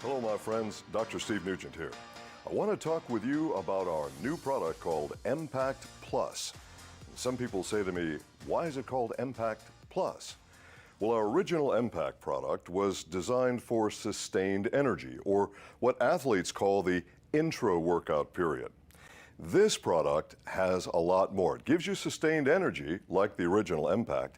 Hello, my friends. Dr. Steve Nugent here. I want to talk with you about our new product called Impact Plus. Some people say to me, why is it called Impact Plus? Well, our original Impact product was designed for sustained energy, or what athletes call the intro workout period. This product has a lot more. It gives you sustained energy, like the original Impact,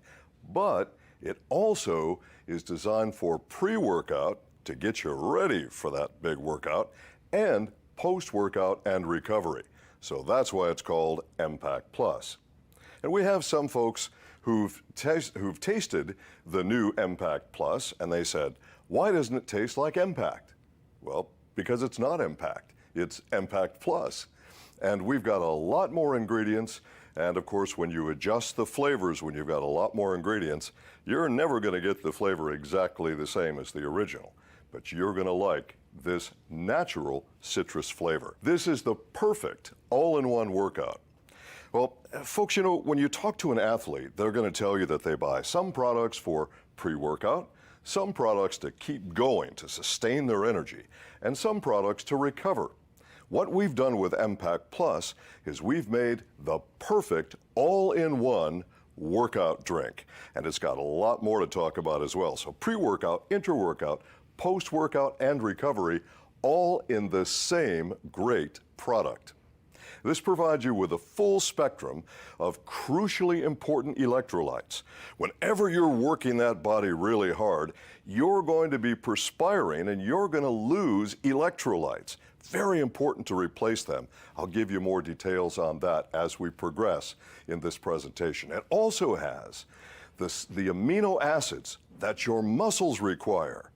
but it also is designed for pre-workout to get you ready for that big workout, and post-workout and recovery. So that's why it's called Impact Plus. And we have some folks who've tasted the new Impact Plus, and they said, why doesn't it taste like Impact? Well, because it's not Impact, it's Impact Plus. And we've got a lot more ingredients, and of course, when you adjust the flavors, when you've got a lot more ingredients, you're never going to get the flavor exactly the same as the original. But you're going to like this natural citrus flavor. This is the perfect all-in-one workout. Well, folks, you know, when you talk to an athlete, they're going to tell you that they buy some products for pre-workout, some products to keep going, to sustain their energy, and some products to recover. What we've done with Impact Plus is we've made the perfect all-in-one workout drink. And it's got a lot more to talk about as well. So pre-workout, intra-workout, post-workout, and recovery, all in the same great product. This provides you with a full spectrum of crucially important electrolytes. Whenever you're working that body really hard, you're going to be perspiring and you're going to lose electrolytes. Very important to replace them. I'll give you more details on that as we progress in this presentation. It also has the amino acids that your muscles require.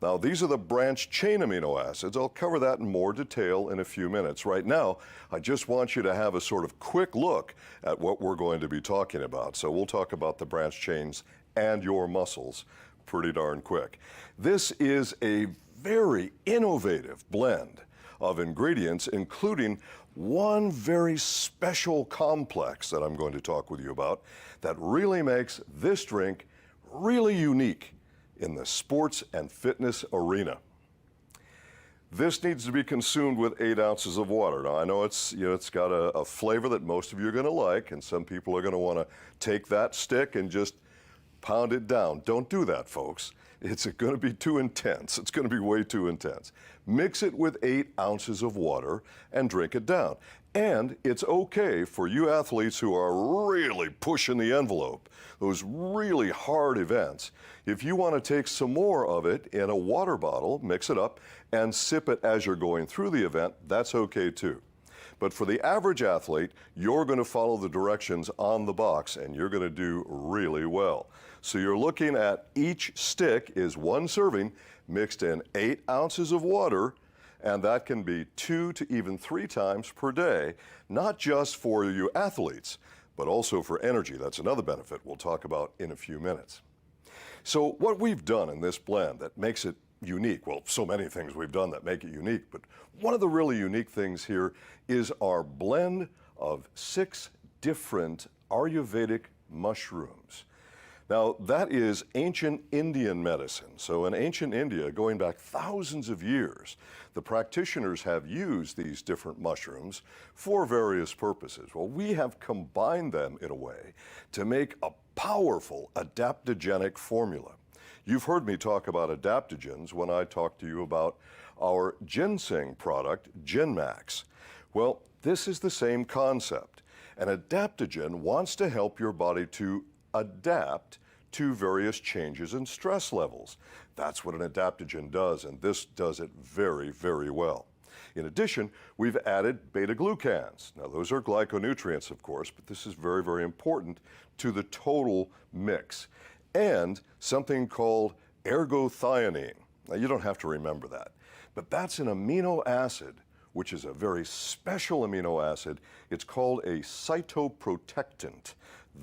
Now, these are the branched chain amino acids. I'll cover that in more detail in a few minutes. Right now, I just want you to have a sort of quick look at what we're going to be talking about. So we'll talk about the branched chains and your muscles pretty darn quick. This is a very innovative blend of ingredients, including one very special complex that I'm going to talk with you about that really makes this drink really unique in the sports and fitness arena. This needs to be consumed with 8 ounces of water. Now, I know it's got a flavor that most of you are going to like, and some people are going to want to take that stick and just pound it down. Don't do that, folks. It's going to be too intense. It's going to be way too intense. Mix it with 8 ounces of water and drink it down. And it's okay for you athletes who are really pushing the envelope, those really hard events. If you want to take some more of it in a water bottle, mix it up, and sip it as you're going through the event, that's okay too. But for the average athlete, you're going to follow the directions on the box, and you're going to do really well. So you're looking at each stick is 1 serving mixed in 8 ounces of water, and that can be 2 to even 3 times per day, not just for you athletes, but also for energy. That's another benefit we'll talk about in a few minutes. So what we've done in this blend that makes it unique, well, so many things we've done that make it unique, but one of the really unique things here is our blend of 6 different Ayurvedic mushrooms. Now, that is ancient Indian medicine. So in ancient India, going back thousands of years, the practitioners have used these different mushrooms for various purposes. Well, we have combined them in a way to make a powerful adaptogenic formula. You've heard me talk about adaptogens when I talked to you about our ginseng product, GenMax. Well, this is the same concept. An adaptogen wants to help your body to adapt to various changes in stress levels. That's what an adaptogen does, and this does it very, very well. In addition, we've added beta-glucans. Now, those are glyconutrients, of course, but this is very, very important to the total mix. And something called ergothioneine. Now, you don't have to remember that, but that's an amino acid, which is a very special amino acid. It's called a cytoprotectant.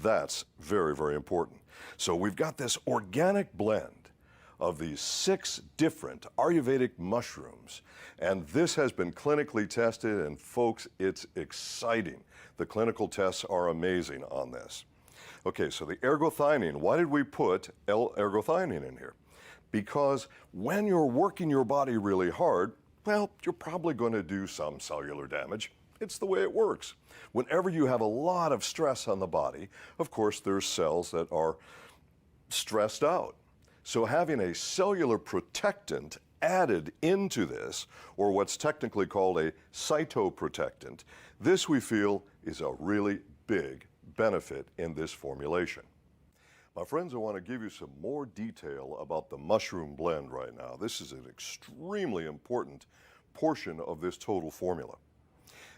That's very, very important. So we've got this organic blend of these 6 different Ayurvedic mushrooms, and this has been clinically tested, and folks, it's exciting. The clinical tests are amazing on this. Okay, so the ergothioneine, why did we put L-ergothioneine in here? because when you're working your body really hard, well, you're probably going to do some cellular damage. It's the way it works. Whenever you have a lot of stress on the body, of course, there's cells that are stressed out. So having a cellular protectant added into this, or what's technically called a cytoprotectant, this we feel is a really big benefit in this formulation. My friends, I want to give you some more detail about the mushroom blend right now. This is an extremely important portion of this total formula.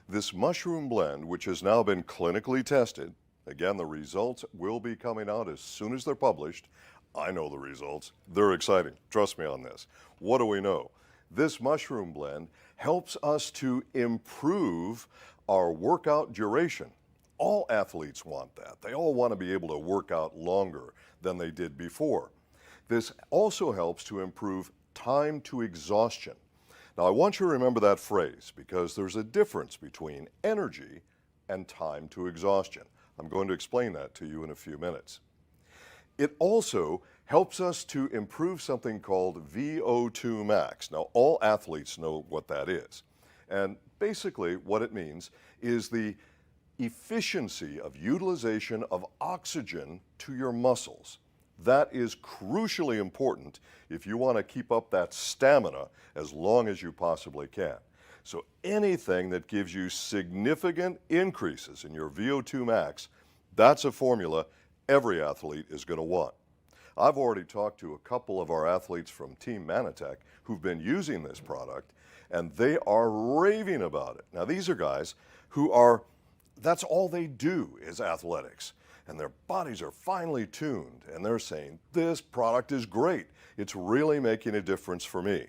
This mushroom blend, which has now been clinically tested, again, the results will be coming out as soon as they're published. I know the results. They're exciting. Trust me on this. What do we know? This mushroom blend helps us to improve our workout duration. All athletes want that. They all want to be able to work out longer than they did before. This also helps to improve time to exhaustion. Now, I want you to remember that phrase because there's a difference between energy and time to exhaustion. I'm going to explain that to you in a few minutes. It also helps us to improve something called VO2 max. Now, all athletes know what that is. And basically, what it means is the efficiency of utilization of oxygen to your muscles. That is crucially important if you want to keep up that stamina as long as you possibly can. So anything that gives you significant increases in your VO2 max, that's a formula every athlete is going to want. I've already talked to a couple of our athletes from Team Mannatech who've been using this product, and they are raving about it. Now, these are guys who are, that's all they do is athletics. And their bodies are finely tuned, and they're saying, this product is great. It's really making a difference for me.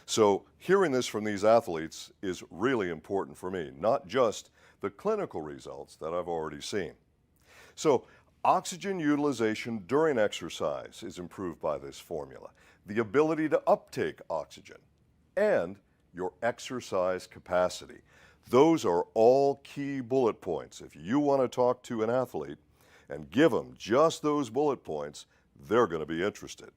So hearing this from these athletes is really important for me, not just the clinical results that I've already seen. So oxygen utilization during exercise is improved by this formula. The ability to uptake oxygen and your exercise capacity. Those are all key bullet points. If you want to talk to an athlete and give them just those bullet points, they're going to be interested.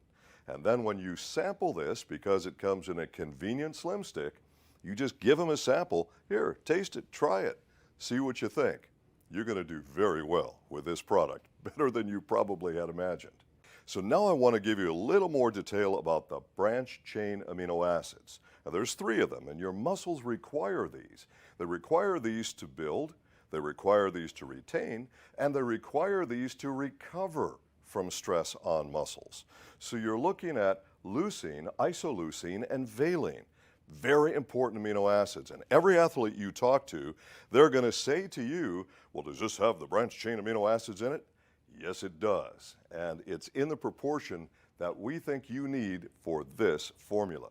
And then when you sample this, because it comes in a convenient slim stick, you just give them a sample. Here, taste it, try it, see what you think. You're going to do very well with this product, better than you probably had imagined. So now I want to give you a little more detail about the branched chain amino acids. Now there's 3 of them, and your muscles require these. They require these to build, they require these to retain, and they require these to recover from stress on muscles. So you're looking at leucine, isoleucine, and valine. Very important amino acids. And every athlete you talk to, they're going to say to you, well, does this have the branched chain amino acids in it? Yes, it does. And it's in the proportion that we think you need for this formula.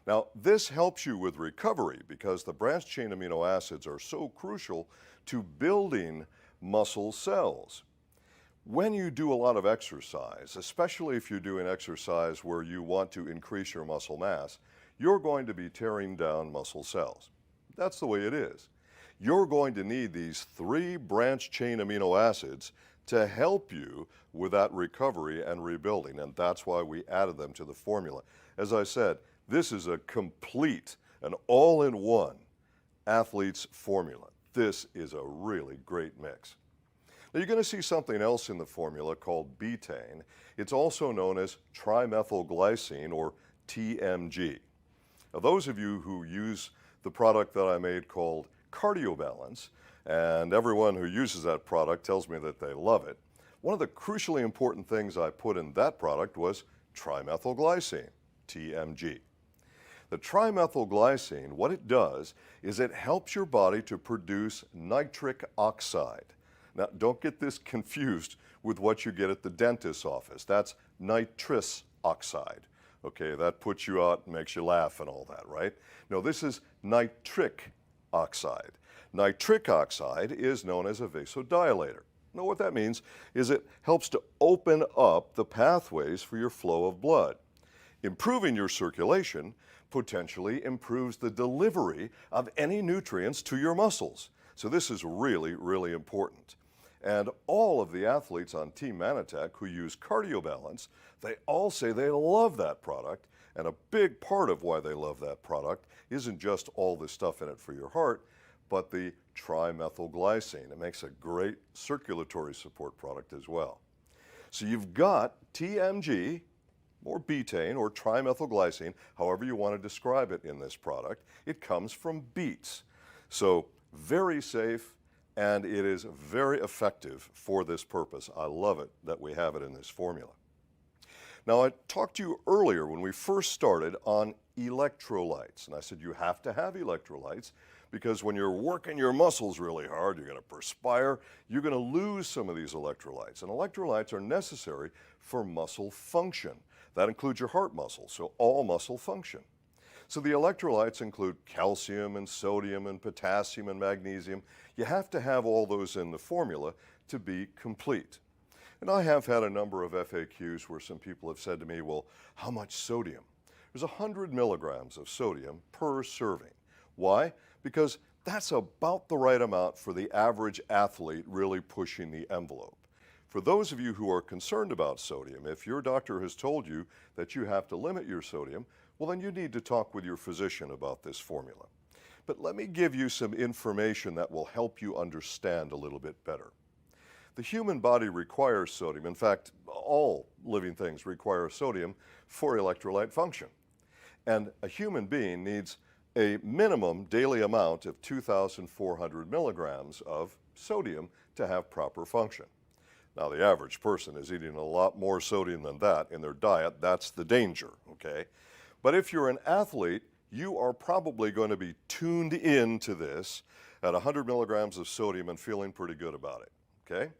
Now, this helps you with recovery because the branched chain amino acids are so crucial to building muscle cells. When you do a lot of exercise, especially if you're doing exercise where you want to increase your muscle mass, you're going to be tearing down muscle cells. That's the way it is. You're going to need these 3 branched chain amino acids to help you with that recovery and rebuilding, and that's why we added them to the formula. As I said, this is a complete, an all-in-one athlete's formula. This is a really great mix. Now you're going to see something else in the formula called betaine. It's also known as trimethylglycine, or TMG. Now those of you who use the product that I made called CardioBalance, and everyone who uses that product tells me that they love it, one of the crucially important things I put in that product was trimethylglycine, TMG. The trimethylglycine, what it does is it helps your body to produce nitric oxide. Now, don't get this confused with what you get at the dentist's office. That's nitrous oxide. Okay, that puts you out and makes you laugh and all that, right? No, this is nitric oxide. Nitric oxide is known as a vasodilator. Now, what that means is it helps to open up the pathways for your flow of blood. Improving your circulation potentially improves the delivery of any nutrients to your muscles. So this is really, really important. And all of the athletes on Team Mannatech who use cardio balance, they all say they love that product. And a big part of why they love that product isn't just all the stuff in it for your heart, but the trimethylglycine. It makes a great circulatory support product as well. So you've got TMG, or betaine, or trimethylglycine, however you want to describe it in this product. It comes from beets. So very safe, and it is very effective for this purpose. I love it that we have it in this formula. Now, I talked to you earlier when we first started on electrolytes, and I said you have to have electrolytes because when you're working your muscles really hard, you're going to perspire, you're going to lose some of these electrolytes. And electrolytes are necessary for muscle function. That includes your heart muscle, so all muscle function. So the electrolytes include calcium and sodium and potassium and magnesium. You have to have all those in the formula to be complete. And I have had a number of FAQs where some people have said to me, well, how much sodium? There's 100 milligrams of sodium per serving. Why? Because that's about the right amount for the average athlete really pushing the envelope. For those of you who are concerned about sodium, if your doctor has told you that you have to limit your sodium, well, then you need to talk with your physician about this formula. But let me give you some information that will help you understand a little bit better. The human body requires sodium. In fact, all living things require sodium for electrolyte function. And a human being needs a minimum daily amount of 2,400 milligrams of sodium to have proper function. Now, the average person is eating a lot more sodium than that in their diet. That's the danger, okay? But if you're an athlete, you are probably going to be tuned in to this at 100 milligrams of sodium and feeling pretty good about it, okay?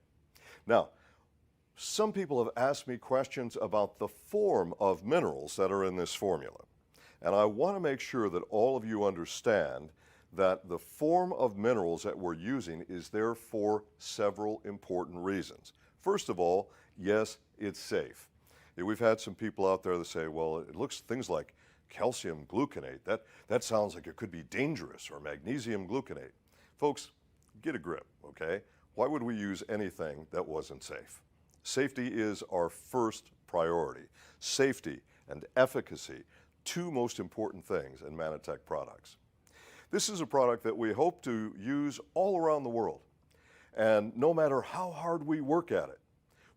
Now, some people have asked me questions about the form of minerals that are in this formula. And I want to make sure that all of you understand that the form of minerals that we're using is there for several important reasons. First of all, yes, it's safe. We've had some people out there that say, well, it looks things like calcium gluconate. That sounds like it could be dangerous, or magnesium gluconate. Folks, get a grip, okay? Why would we use anything that wasn't safe? Safety is our first priority. Safety and efficacy, two most important things in Mannatech products. This is a product that we hope to use all around the world. And no matter how hard we work at it,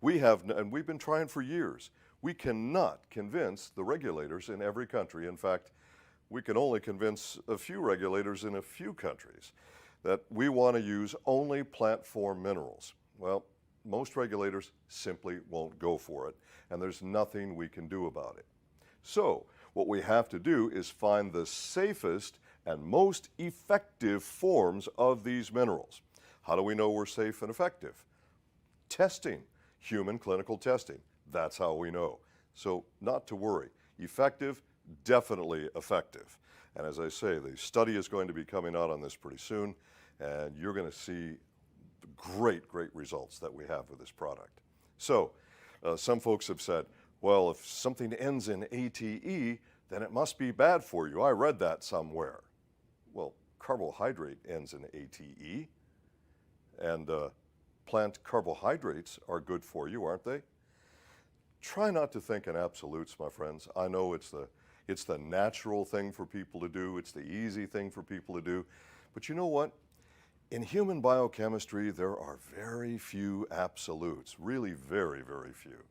we've been trying for years, we cannot convince the regulators in every country. In fact, we can only convince a few regulators in a few countries that we want to use only plant form minerals. Well, most regulators simply won't go for it, and there's nothing we can do about it. So what we have to do is find the safest and most effective forms of these minerals. How do we know we're safe and effective? Testing, human clinical testing. That's how we know. So not to worry. Effective, definitely effective. And as I say, the study is going to be coming out on this pretty soon, and you're going to see great results that we have with this product. So some folks have said, well, if something ends in ATE, then it must be bad for you. I read that somewhere. Well, carbohydrate ends in ATE, and plant carbohydrates are good for you, aren't they? Try not to think in absolutes, my friends. I know it's the natural thing for people to do. It's the easy thing for people to do. But you know what? In human biochemistry, there are very few absolutes, really very few.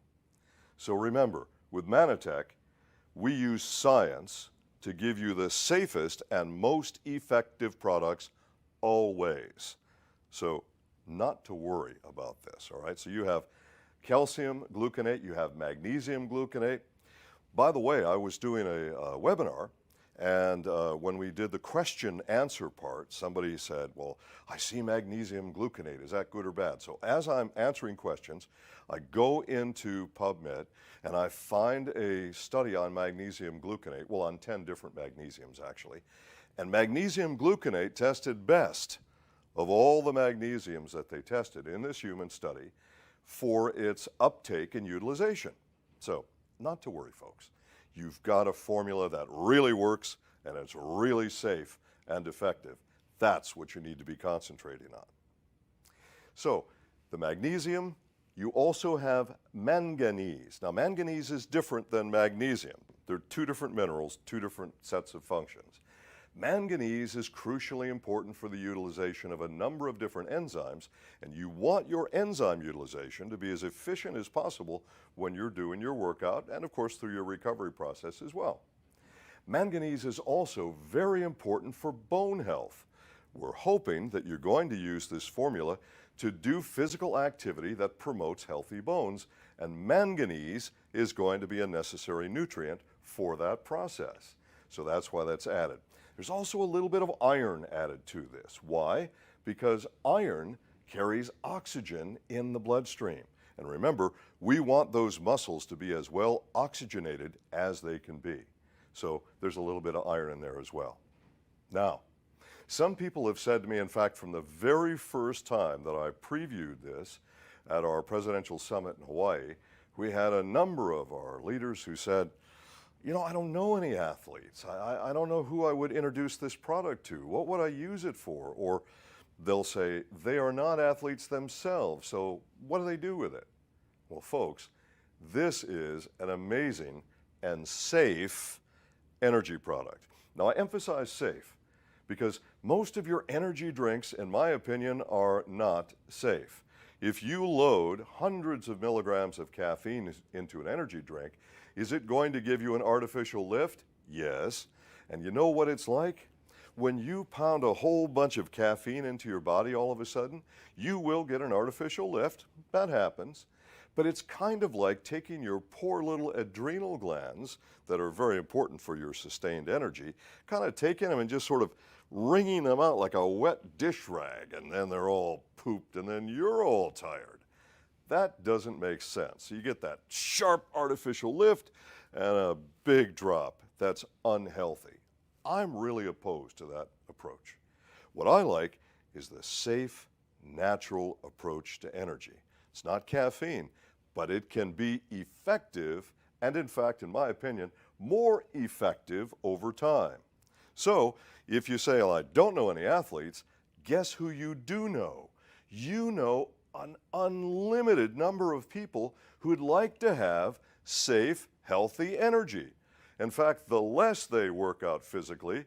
So remember, with Mannatech, we use science to give you the safest and most effective products always. So not to worry about this, all right? So you have calcium gluconate, you have magnesium gluconate. By the way, I was doing a webinar, and when we did the question answer part, somebody said, well, I see magnesium gluconate. Is that good or bad? So as I'm answering questions, I go into PubMed and I find a study on magnesium gluconate, well, on 10 different magnesiums actually. And magnesium gluconate tested best of all the magnesiums that they tested in this human study for its uptake and utilization. So not to worry, folks. You've got a formula that really works and it's really safe and effective. That's what you need to be concentrating on. So the magnesium, you also have manganese. Now, manganese is different than magnesium. They're two different minerals, two different sets of functions. Manganese is crucially important for the utilization of a number of different enzymes, and you want your enzyme utilization to be as efficient as possible when you're doing your workout and, of course, through your recovery process as well. Manganese is also very important for bone health. We're hoping that you're going to use this formula to do physical activity that promotes healthy bones, and manganese is going to be a necessary nutrient for that process. So that's why that's added. There's also a little bit of iron added to this. Why? Because iron carries oxygen in the bloodstream. And remember, we want those muscles to be as well oxygenated as they can be. So there's a little bit of iron in there as well. Now, some people have said to me, in fact, from the very first time that I previewed this at our presidential summit in Hawaii, we had a number of our leaders who said, you know, I don't know any athletes. I don't know who I would introduce this product to. What would I use it for? Or they'll say, they are not athletes themselves, so what do they do with it? Well, folks, this is an amazing and safe energy product. Now, I emphasize safe because most of your energy drinks, in my opinion, are not safe. If you load hundreds of milligrams of caffeine into an energy drink, is it going to give you an artificial lift? Yes. And you know what it's like? When you pound a whole bunch of caffeine into your body all of a sudden, you will get an artificial lift. That happens. But it's kind of like taking your poor little adrenal glands that are very important for your sustained energy, kind of taking them and just sort of wringing them out like a wet dish rag, and then they're all pooped, and then you're all tired. That doesn't make sense. You get that sharp artificial lift and a big drop. That's unhealthy. I'm really opposed to that approach. What I like is the safe, natural approach to energy. It's not caffeine, but it can be effective and, in fact, in my opinion, more effective over time. So if you say, well, I don't know any athletes, guess who you do know? You know an unlimited number of people who'd like to have safe, healthy energy. In fact, the less they work out physically,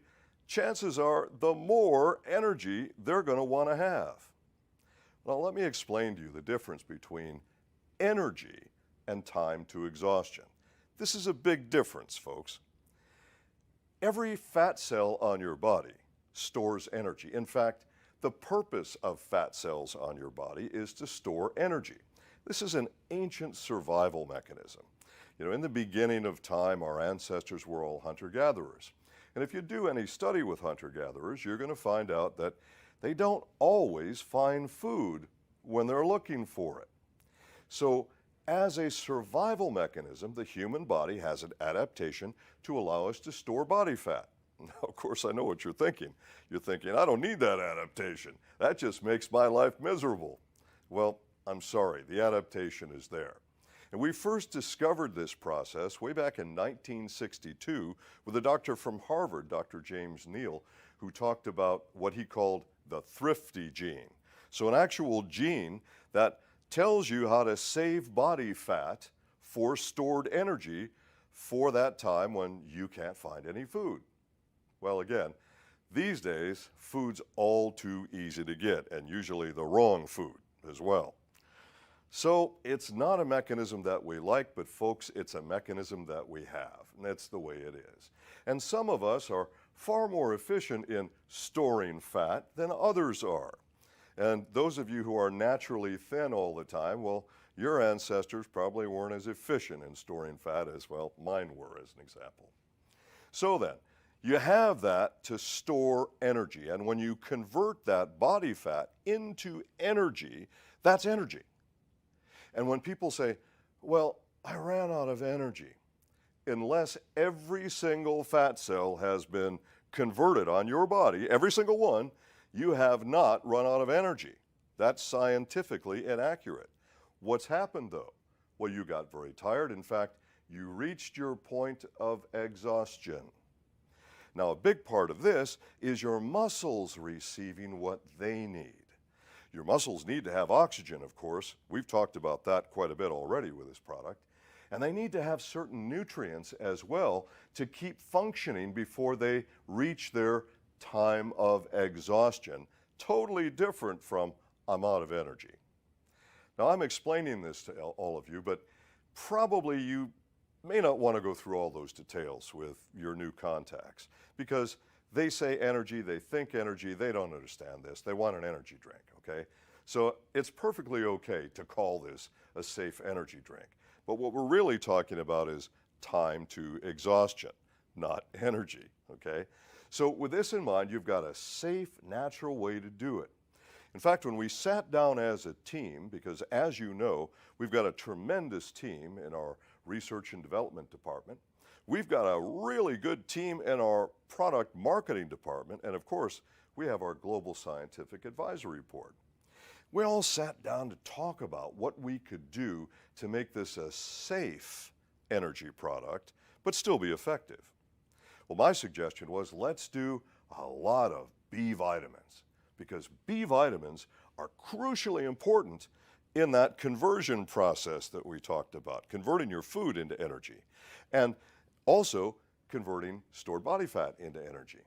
chances are the more energy they're going to want to have. Now, let me explain to you the difference between energy and time to exhaustion. This is a big difference, folks. Every fat cell on your body stores energy. In fact, the purpose of fat cells on your body is to store energy. This is an ancient survival mechanism. You know, in the beginning of time, our ancestors were all hunter-gatherers. And if you do any study with hunter-gatherers, you're going to find out that they don't always find food when they're looking for it. So, as a survival mechanism, the human body has an adaptation to allow us to store body fat. Now, of course, I know what you're thinking. You're thinking, I don't need that adaptation. That just makes my life miserable. Well, I'm sorry, the adaptation is there. And we first discovered this process way back in 1962 with a doctor from Harvard, Dr. James Neal, who talked about what he called the thrifty gene. So an actual gene that tells you how to save body fat for stored energy for that time when you can't find any food. Well, again, these days, food's all too easy to get, and usually the wrong food as well. So it's not a mechanism that we like, but folks, it's a mechanism that we have, and that's the way it is. And some of us are far more efficient in storing fat than others are. And those of you who are naturally thin all the time, well, your ancestors probably weren't as efficient in storing fat as, well, mine were, as an example. So then, you have that to store energy, and when you convert that body fat into energy, that's energy. And when people say, well, I ran out of energy, unless every single fat cell has been converted on your body, every single one, you have not run out of energy. That's scientifically inaccurate. What's happened though? Well, you got very tired. In fact, you reached your point of exhaustion. Now, a big part of this is your muscles receiving what they need. Your muscles need to have oxygen, of course. We've talked about that quite a bit already with this product. And they need to have certain nutrients as well to keep functioning before they reach their time of exhaustion. Totally different from I'm out of energy. Now, I'm explaining this to all of you, but probably you may not want to go through all those details with your new contacts because they say energy, they think energy, they don't understand this. They want an energy drink, okay? So it's perfectly okay to call this a safe energy drink. But what we're really talking about is time to exhaustion, not energy, okay? So with this in mind, you've got a safe, natural way to do it. In fact, when we sat down as a team, because as you know, we've got a tremendous team in our research and development department, we've got a really good team in our product marketing department, and of course, we have our global scientific advisory board. We all sat down to talk about what we could do to make this a safe energy product, but still be effective. Well, my suggestion was let's do a lot of B vitamins because B vitamins are crucially important in that conversion process that we talked about, converting your food into energy, and also converting stored body fat into energy.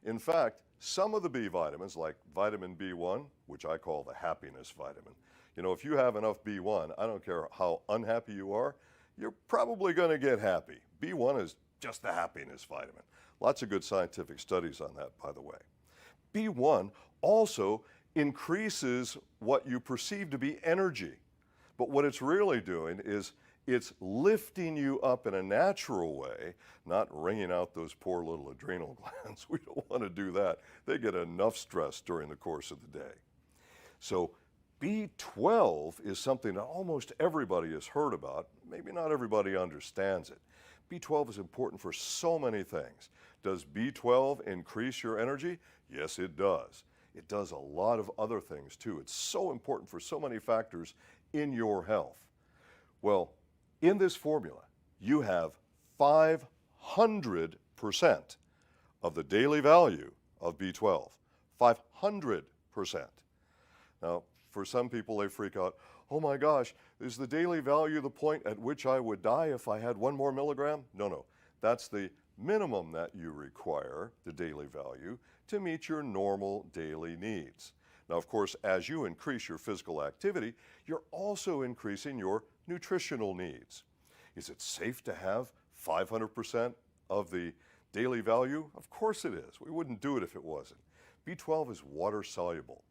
In fact, some of the B vitamins, like vitamin B1, which I call the happiness vitamin, you know, if you have enough B1, I don't care how unhappy you are, you're probably going to get happy. B1 is just the happiness vitamin. Lots of good scientific studies on that, by the way. B1 also increases what you perceive to be energy. But what it's really doing is it's lifting you up in a natural way, not wringing out those poor little adrenal glands. We don't want to do that. They get enough stress during the course of the day. So B12 is something that almost everybody has heard about. Maybe not everybody understands it. B12 is important for so many things. Does B12 increase your energy? Yes, it does. It does a lot of other things too. It's so important for so many factors in your health. Well, in this formula, you have 500% of the daily value of B12. 500%. Now, for some people, they freak out, oh my gosh, is the daily value the point at which I would die if I had 1 more milligram? No. That's the minimum that you require, the daily value, to meet your normal daily needs. Now, of course, as you increase your physical activity, you're also increasing your nutritional needs. Is it safe to have 500% of the daily value? Of course it is. We wouldn't do it if it wasn't. B12 is water soluble.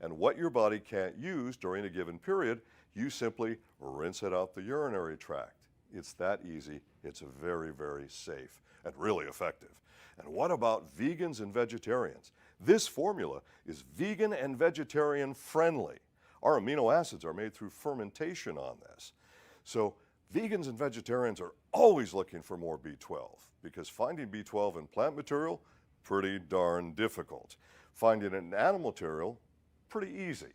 And what your body can't use during a given period, you simply rinse it out the urinary tract. It's that easy. It's very, very safe and really effective. And what about vegans and vegetarians? This formula is vegan and vegetarian friendly. Our amino acids are made through fermentation on this. So vegans and vegetarians are always looking for more B12 because finding B12 in plant material, pretty darn difficult. Finding it in animal material, pretty easy.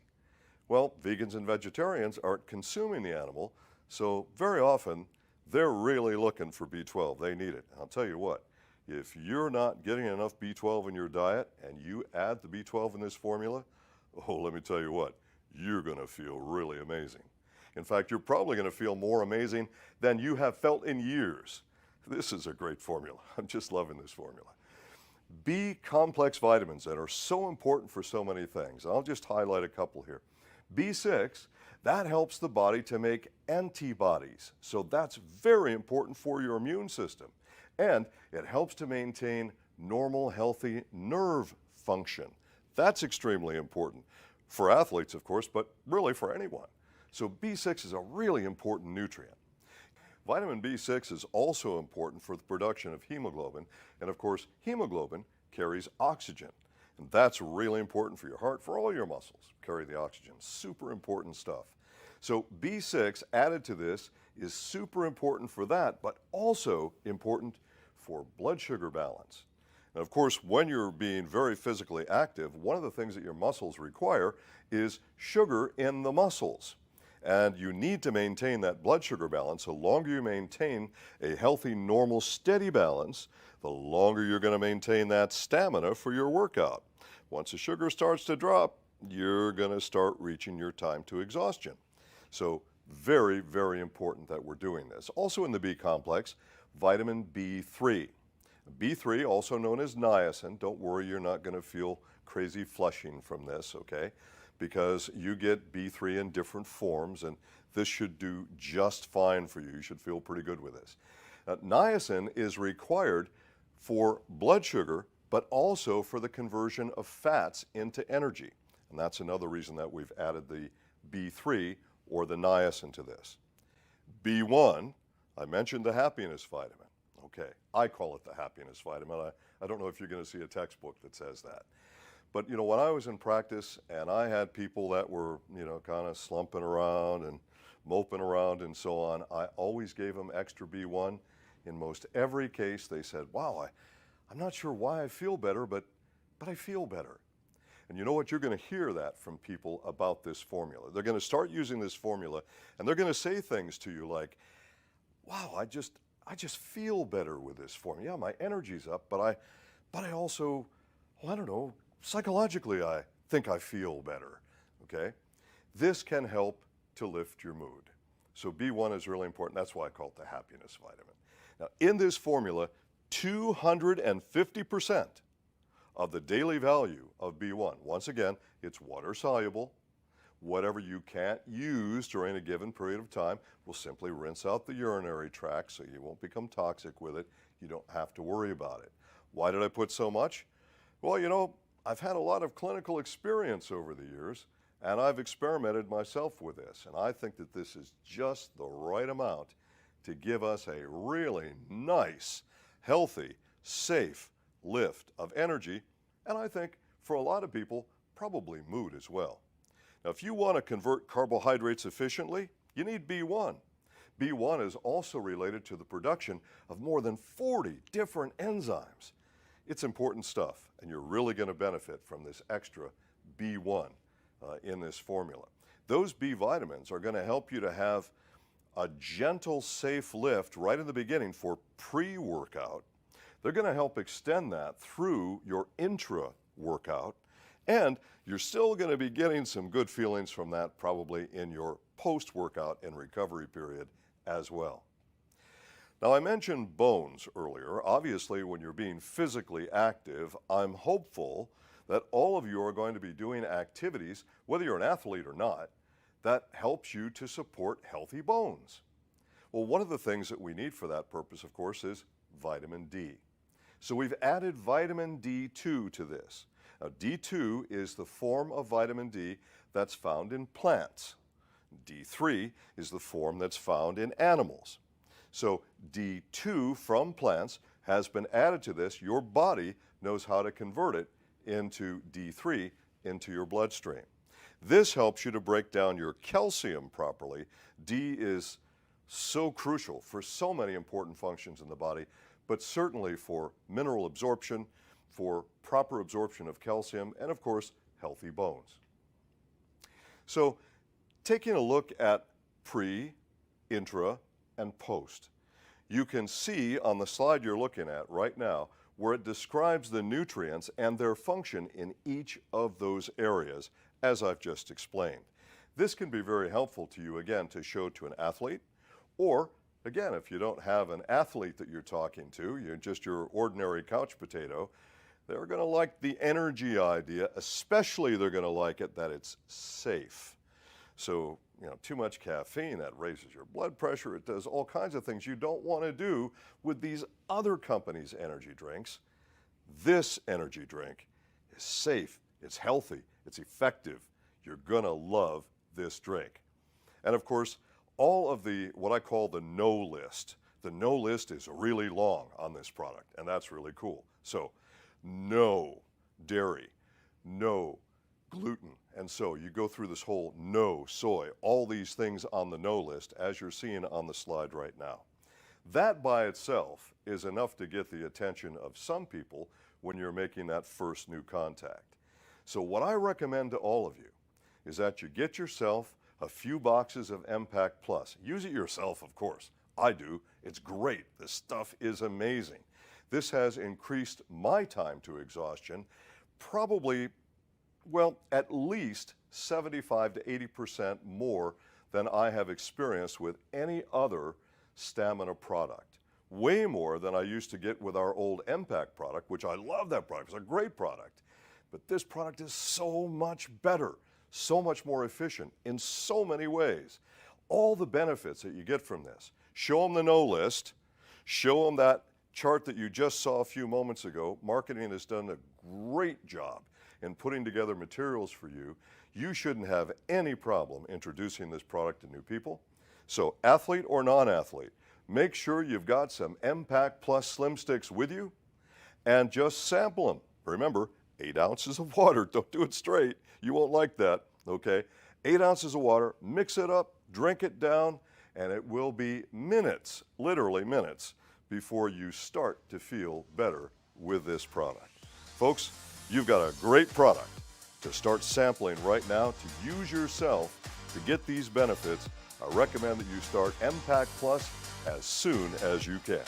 Well, vegans and vegetarians aren't consuming the animal, so very often they're really looking for B12. They need it. I'll tell you what, if you're not getting enough B12 in your diet and you add the B12 in this formula, oh, let me tell you what, you're going to feel really amazing. In fact, you're probably going to feel more amazing than you have felt in years. This is a great formula. I'm just loving this formula. B complex vitamins that are so important for so many things. I'll just highlight a couple here. B6, that helps the body to make antibodies. So that's very important for your immune system. And it helps to maintain normal, healthy nerve function. That's extremely important for athletes, of course, but really for anyone. So B6 is a really important nutrient. Vitamin B6 is also important for the production of hemoglobin, and of course, hemoglobin carries oxygen. And that's really important for your heart, for all your muscles, carry the oxygen. Super important stuff. So B6 added to this is super important for that, but also important for blood sugar balance. And of course, when you're being very physically active, one of the things that your muscles require is sugar in the muscles. And you need to maintain that blood sugar balance. The longer you maintain a healthy, normal, steady balance, the longer you're going to maintain that stamina for your workout. Once the sugar starts to drop, you're going to start reaching your time to exhaustion. So very, very important that we're doing this. Also in the B complex, vitamin B3. B3, also known as niacin, don't worry, you're not going to feel crazy flushing from this, okay? Because you get B3 in different forms, and this should do just fine for you. You should feel pretty good with this. Niacin is required for blood sugar, but also for the conversion of fats into energy. And that's another reason that we've added the B3 or the niacin to this. B1, I mentioned the happiness vitamin. Okay, I call it the happiness vitamin. I don't know if you're going to see a textbook that says that. But, you know, when I was in practice and I had people that were, you know, kind of slumping around and moping around and so on, I always gave them extra B1. In most every case, they said, wow, I'm not sure why I feel better, but I feel better. And you know what? You're going to hear that from people about this formula. They're going to start using this formula, and they're going to say things to you like, wow, I just feel better with this formula. Yeah, my energy's up, but I also, well, I don't know, psychologically I think I feel better, okay? This can help to lift your mood. So B1 is really important. That's why I call it the happiness vitamin. Now, in this formula, 250% of the daily value of B1, once again, it's water soluble. Whatever you can't use during a given period of time will simply rinse out the urinary tract so you won't become toxic with it. You don't have to worry about it. Why did I put so much? Well, you know, I've had a lot of clinical experience over the years, and I've experimented myself with this, and I think that this is just the right amount to give us a really nice, healthy, safe lift of energy, and I think for a lot of people, probably mood as well. Now, if you want to convert carbohydrates efficiently, you need B1. B1 is also related to the production of more than 40 different enzymes. It's important stuff, and you're really going to benefit from this extra B1 in this formula. Those B vitamins are going to help you to have a gentle, safe lift right in the beginning for pre-workout. They're going to help extend that through your intra-workout, and you're still going to be getting some good feelings from that probably in your post-workout and recovery period as well. Now, I mentioned bones earlier. Obviously, when you're being physically active, I'm hopeful that all of you are going to be doing activities, whether you're an athlete or not, that helps you to support healthy bones. Well, one of the things that we need for that purpose, of course, is vitamin D. So we've added vitamin D2 to this. Now, D2 is the form of vitamin D that's found in plants. D3 is the form that's found in animals. So D2 from plants has been added to this. Your body knows how to convert it into D3 into your bloodstream. This helps you to break down your calcium properly. D is so crucial for so many important functions in the body, but certainly for mineral absorption, for proper absorption of calcium, and of course, healthy bones. So taking a look at pre, intra, and post, you can see on the slide you're looking at right now where it describes the nutrients and their function in each of those areas, as I've just explained. This can be very helpful to you, again, to show to an athlete, or, again, if you don't have an athlete that you're talking to, you're just your ordinary couch potato, they're going to like the energy idea, especially they're going to like it that it's safe. So, you know, too much caffeine, that raises your blood pressure. It does all kinds of things you don't want to do with these other companies' energy drinks. This energy drink is safe, it's healthy, it's effective. You're going to love this drink. And of course, all of the, what I call the no list. The no list is really long on this product, and that's really cool. So, no dairy, no gluten, and so you go through this whole no soy, all these things on the no list as you're seeing on the slide right now. That by itself is enough to get the attention of some people when you're making that first new contact. So what I recommend to all of you is that you get yourself a few boxes of Impact Plus. Use it yourself, of course. I do. It's great. This stuff is amazing. This has increased my time to exhaustion probably Well, at least 75 to 80% more than I have experienced with any other stamina product. Way more than I used to get with our old Impact product, which I love that product. It's a great product. But this product is so much better, so much more efficient in so many ways. All the benefits that you get from this. Show them the no list. Show them that chart that you just saw a few moments ago. Marketing has done a great job in putting together materials for you. You shouldn't have any problem introducing this product to new people. So athlete or non-athlete, make sure you've got some Impact Plus Slim Sticks with you and just sample them. Remember, 8 ounces of water. Don't do it straight. You won't like that, okay? 8 ounces of water, mix it up, drink it down, and it will be minutes, literally minutes, before you start to feel better with this product. Folks, you've got a great product to start sampling right now to use yourself to get these benefits. I recommend that you start Impact Plus as soon as you can.